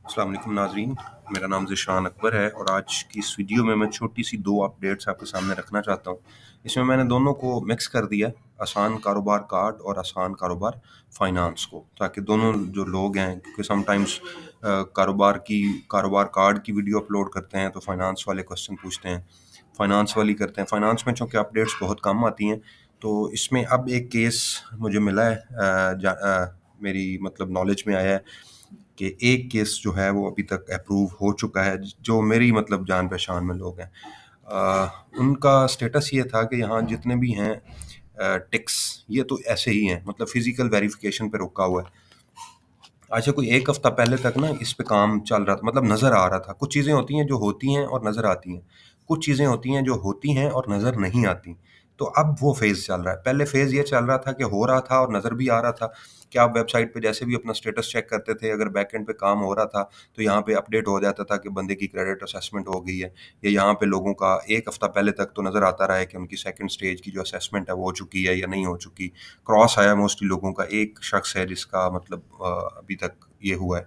अस्सलाम वालेकुम नाज़रीन, मेरा नाम ज़िशान अकबर है और आज की इस वीडियो में मैं छोटी सी 2 अपडेट्स आपके सामने रखना चाहता हूँ। इसमें मैंने दोनों को मिक्स कर दिया, आसान कारोबार कार्ड और आसान कारोबार फ़ाइनेंस को, ताकि दोनों जो लोग हैं क्योंकि समटाइम्स कारोबार कार्ड की वीडियो अपलोड करते हैं तो फ़ाइनेंस वाले क्वेश्चन पूछते हैं, फ़ाइनेंस वाली करते हैं। फ़ाइनेंस में चूँकि अपडेट्स बहुत कम आती हैं, तो इसमें अब एक केस मुझे मिला है, मेरी मतलब नॉलेज में आया है कि एक केस जो है वो अभी तक अप्रूव हो चुका है, जो मेरी मतलब जान पहचान में लोग हैं। उनका स्टेटस ये था कि यहाँ जितने भी हैं टिक्स, ये तो ऐसे ही हैं, मतलब फिजिकल वेरिफिकेशन पे रुका हुआ है। अच्छा, कोई एक हफ्ता पहले तक ना इस पे काम चल रहा था, मतलब नज़र आ रहा था। कुछ चीज़ें होती हैं जो होती हैं और नज़र आती हैं, कुछ चीज़ें होती हैं जो होती हैं और नज़र नहीं आती। तो अब वो फ़ेज़ चल रहा है। पहले फ़ेज़ ये चल रहा था कि हो रहा था और नज़र भी आ रहा था कि आप वेबसाइट पे जैसे भी अपना स्टेटस चेक करते थे, अगर बैकएंड पे काम हो रहा था, तो यहाँ पे अपडेट हो जाता था कि बंदे की क्रेडिट असेसमेंट हो गई है, या यहाँ पे लोगों का 1 हफ्ता पहले तक तो नज़र आता रहा है कि उनकी सेकंड स्टेज की जो असेसमेंट है वो हो चुकी है या नहीं हो चुकी। क्रॉस आया मोस्टली लोगों का, एक शख्स है जिसका मतलब अभी तक ये हुआ है,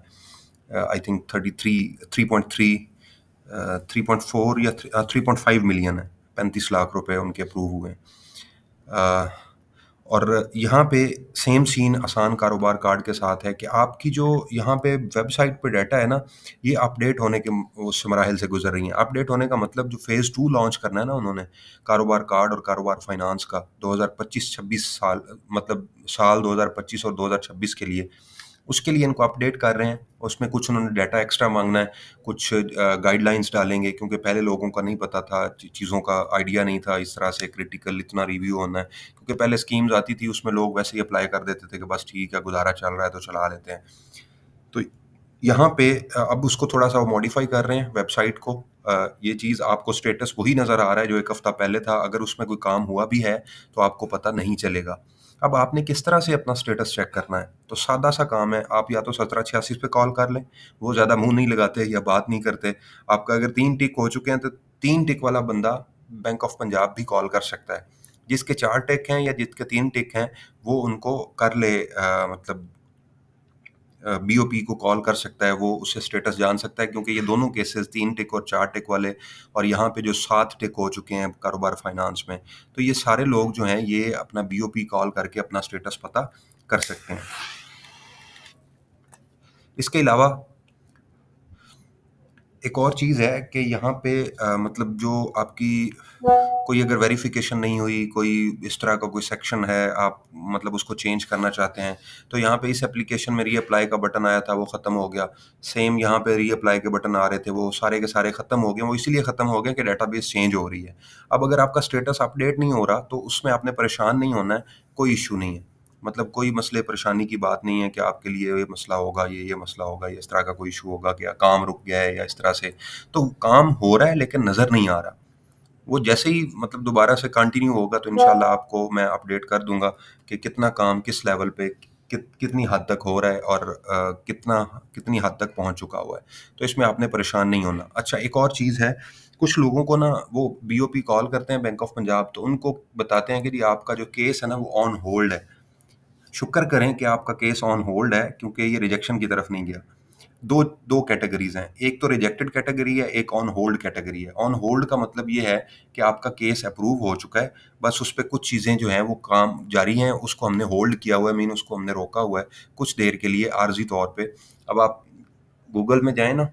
आई थिंक 3.4 या 3.5 मिलियन है, 35 लाख रुपए उनके अप्रूव हुए हैं। अ, और यहाँ पे सेम सीन आसान कारोबार कार्ड के साथ है कि आपकी जो यहाँ पे वेबसाइट पे डाटा है ना, ये अपडेट होने के उस मराहिल से गुजर रही हैं। अपडेट होने का मतलब जो फेज़ 2 लॉन्च करना है ना उन्होंने, कारोबार कार्ड और कारोबार फाइनेंस का 2025-26 साल, मतलब साल 2025 और 2026 के लिए, उसके लिए इनको अपडेट कर रहे हैं। उसमें कुछ उन्होंने डाटा एक्स्ट्रा माँगना है, कुछ गाइडलाइंस डालेंगे क्योंकि पहले लोगों का नहीं पता था, चीज़ों का आइडिया नहीं था, इस तरह से क्रिटिकल इतना रिव्यू होना है। क्योंकि पहले स्कीम्स आती थी, उसमें लोग वैसे ही अप्लाई कर देते थे कि बस ठीक है, गुज़ारा चल रहा है तो चला लेते हैं। तो यहाँ पे अब उसको थोड़ा-सा वो मॉडिफ़ाई कर रहे हैं वेबसाइट को। ये चीज़ आपको स्टेटस वही नज़र आ रहा है जो 1 हफ़्ता पहले था, अगर उसमें कोई काम हुआ भी है, तो आपको पता नहीं चलेगा। अब आपने किस तरह से अपना स्टेटस चेक करना है? तो सादा-सा काम है, आप या तो 1786 पे कॉल कर लें, वो ज़्यादा मुँह नहीं लगाते या बात नहीं करते। आपका अगर 3 टिक हो चुके हैं, तो 3 टिक वाला बंदा बैंक ऑफ पंजाब भी कॉल कर सकता है। जिसके 4 टिक हैं या जिसके 3 टिक हैं, वो उनको कर ले, मतलब बीओपी को कॉल कर सकता है, वो उससे स्टेटस जान सकता है क्योंकि ये दोनों केसेस 3 टिक और 4 टिक वाले, और यहाँ पे जो 7 टिक हो चुके हैं कारोबार फाइनेंस में, तो ये सारे लोग जो हैं ये अपना बीओपी कॉल करके अपना स्टेटस पता कर सकते हैं। इसके अलावा एक और चीज़ है कि यहाँ पे मतलब जो आपकी कोई अगर वेरिफ़िकेशन नहीं हुई, कोई इस तरह का कोई सेक्शन है, आप मतलब उसको चेंज करना चाहते हैं, तो यहाँ पे इस एप्लीकेशन में रीअप्लाई का बटन आया था, वो ख़त्म हो गया। सेम यहाँ पे रीअप्लाई के बटन आ रहे थे, वो सारे के सारे ख़त्म हो गए। वो इसीलिए ख़त्म हो गए कि डेटाबेस चेंज हो रही है। अब अगर आपका स्टेटस अपडेट नहीं हो रहा, तो उसमें आपने परेशान नहीं होना है, कोई इश्यू नहीं है। मतलब कोई मसले परेशानी की बात नहीं है कि आपके लिए ये मसला होगा, ये मसला होगा, या इस तरह का कोई इश्यू होगा कि काम रुक गया है या इस तरह से। तो काम हो रहा है लेकिन नज़र नहीं आ रहा। वो जैसे ही मतलब दोबारा से कंटिन्यू होगा तो इंशाल्लाह आपको मैं अपडेट कर दूँगा कि कितना काम किस लेवल पे कितनी हद तक हो रहा है और कितनी हद तक पहुँच चुका हुआ है। तो इसमें आपने परेशान नहीं होना। अच्छा, एक और चीज़ है, कुछ लोगों को ना वो बीओपी कॉल करते हैं बैंक ऑफ पंजाब, तो उनको बताते हैं कि जी आपका जो केस है ना वो ऑन होल्ड है। शुक्र करें कि आपका केस ऑन होल्ड है क्योंकि ये रिजेक्शन की तरफ नहीं गया। दो दो कैटेगरीज़ हैं, एक तो रिजेक्टेड कैटेगरी है, एक ऑन होल्ड कैटेगरी है। ऑन होल्ड का मतलब ये है कि आपका केस अप्रूव हो चुका है, बस उस पे कुछ चीज़ें जो हैं वो काम जारी हैं, उसको हमने होल्ड किया हुआ है, मीन उसको हमने रोका हुआ है कुछ देर के लिए आर्ज़ी तौर पे। अब आप गूगल में जाएँ ना,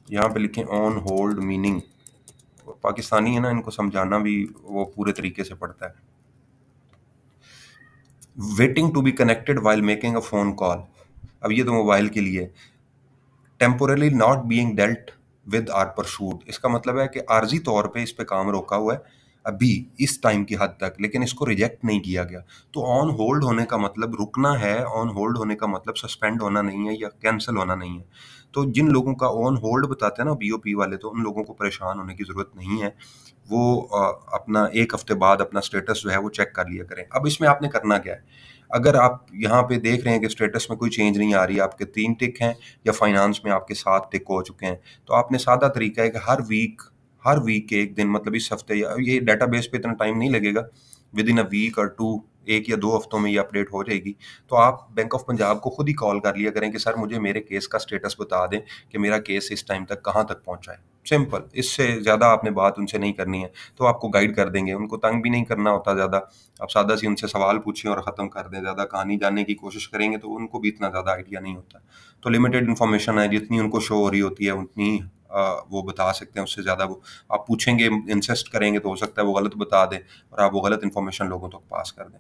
यहाँ पे लिखें ऑन होल्ड मीनिंग, पाकिस्तानी है ना, इनको समझाना भी वो पूरे तरीके से पड़ता है। Waiting to be connected while making a phone call, अब ये तो मोबाइल के लिए है। Temporarily not being dealt with are pursued, इसका मतलब है कि आर्जी तौर पे इस पे काम रोका हुआ है अभी इस टाइम की हद तक, लेकिन इसको रिजेक्ट नहीं किया गया। तो ऑन होल्ड होने का मतलब रुकना है, ऑन होल्ड होने का मतलब सस्पेंड होना नहीं है या कैंसिल होना नहीं है। तो जिन लोगों का ऑन होल्ड बताते हैं ना बीओपी वाले, तो उन लोगों को परेशान होने की ज़रूरत नहीं है। वो अपना 1 हफ्ते बाद अपना स्टेटस जो है वो चेक कर लिया करें। अब इसमें आपने करना क्या है? अगर आप यहाँ पे देख रहे हैं कि स्टेटस में कोई चेंज नहीं आ रही, आपके 3 टिक हैं या फाइनेंस में आपके 7 टिक हो चुके हैं, तो आपने सादा तरीका है कि हर वीक के 1 दिन, मतलब इस हफ्ते, या ये डेटाबेस पे इतना टाइम नहीं लगेगा, विद इन अ वीक और 2 1 या 2 हफ्तों में ये अपडेट हो जाएगी। तो आप बैंक ऑफ पंजाब को खुद ही कॉल कर लिया करें कि सर मुझे मेरे केस का स्टेटस बता दें कि मेरा केस इस टाइम तक कहाँ तक पहुँचा है। सिंपल, इससे ज़्यादा आपने बात उनसे नहीं करनी है, तो आपको गाइड कर देंगे, उनको तंग भी नहीं करना होता ज़्यादा। आप सादा सी उनसे सवाल पूछें और ख़त्म कर दें, ज़्यादा कहानी जानने की कोशिश करेंगे तो उनको भी इतना ज़्यादा आइडिया नहीं होता। तो लिमिटेड इन्फॉर्मेशन है, जितनी उनको शो हो रही होती है उतनी वो बता सकते हैं, उससे ज़्यादा वो आप पूछेंगे, इंसिस्ट करेंगे तो हो सकता है वो गलत बता दें और आप वो गलत इन्फॉर्मेशन लोगों तक पास कर दें।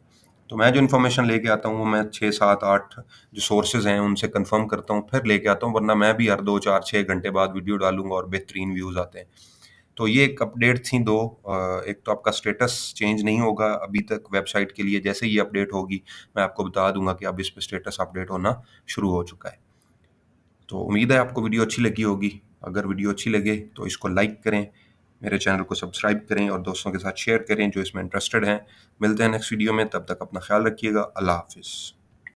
तो मैं जो इन्फॉर्मेशन लेके आता हूँ वो मैं 6, 7, 8 जो सोर्सेज़ हैं उनसे कन्फर्म करता हूँ, फिर लेके आता हूँ, वरना मैं भी हर 2, 4, 6 घंटे बाद वीडियो डालूँगा और बेहतरीन व्यूज़ आते हैं। तो ये एक अपडेट थी 2। एक तो आपका स्टेटस चेंज नहीं होगा अभी तक वेबसाइट के लिए, जैसे ही अपडेट होगी मैं आपको बता दूँगा कि अब इस पे स्टेटस अपडेट होना शुरू हो चुका है। तो उम्मीद है आपको वीडियो अच्छी लगी होगी। अगर वीडियो अच्छी लगे तो इसको लाइक करें, मेरे चैनल को सब्सक्राइब करें और दोस्तों के साथ शेयर करें जो इसमें इंटरेस्टेड हैं। मिलते हैं नेक्स्ट वीडियो में, तब तक अपना ख्याल रखिएगा। अल्लाह हाफ़िज़।